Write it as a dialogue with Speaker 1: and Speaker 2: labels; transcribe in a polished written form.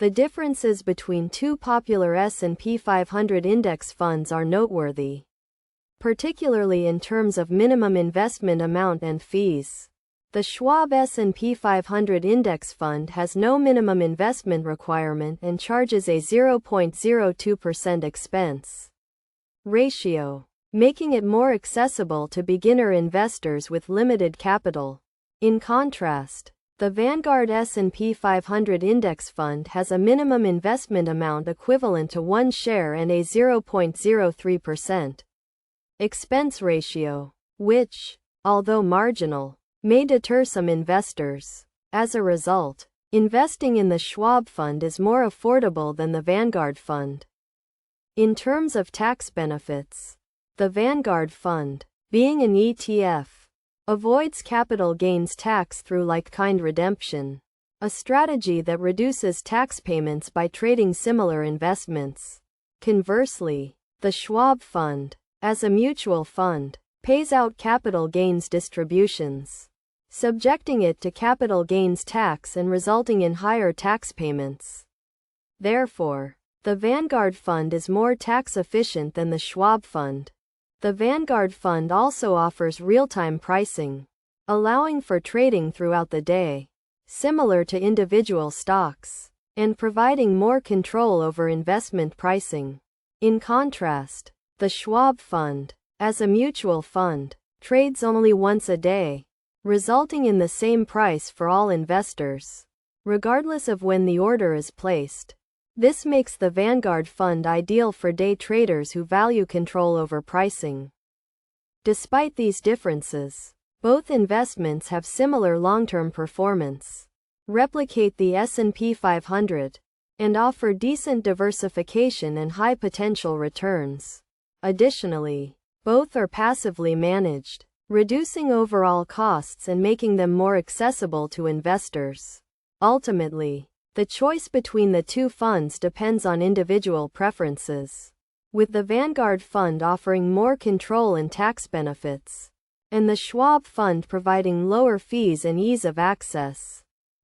Speaker 1: The differences between two popular S&P 500 index funds are noteworthy, particularly in terms of minimum investment amount and fees. The Schwab S&P 500 Index Fund has no minimum investment requirement and charges a 0.02% expense ratio, making it more accessible to beginner investors with limited capital. In contrast, the Vanguard S&P 500 Index Fund has a minimum investment amount equivalent to 1 share and a 0.03% expense ratio, which, although marginal, may deter some investors. As a result, investing in the Schwab Fund is more affordable than the Vanguard Fund. In terms of tax benefits, the Vanguard Fund, being an ETF, avoids capital gains tax through like-kind redemption, a strategy that reduces tax payments by trading similar investments. Conversely, the Schwab Fund, as a mutual fund, pays out capital gains distributions, subjecting it to capital gains tax and resulting in higher tax payments. Therefore, the Vanguard Fund is more tax efficient than the Schwab Fund. The Vanguard Fund also offers real-time pricing, allowing for trading throughout the day, similar to individual stocks, and providing more control over investment pricing. In contrast, the Schwab Fund, as a mutual fund, trades only once a day, resulting in the same price for all investors, regardless of when the order is placed. This makes the Vanguard Fund ideal for day traders who value control over pricing. Despite these differences, both investments have similar long-term performance, replicate the S&P 500, and offer decent diversification and high potential returns. Additionally, both are passively managed, reducing overall costs and making them more accessible to investors. Ultimately, the choice between the two funds depends on individual preferences, with the Vanguard Fund offering more control and tax benefits, and the Schwab Fund providing lower fees and ease of access.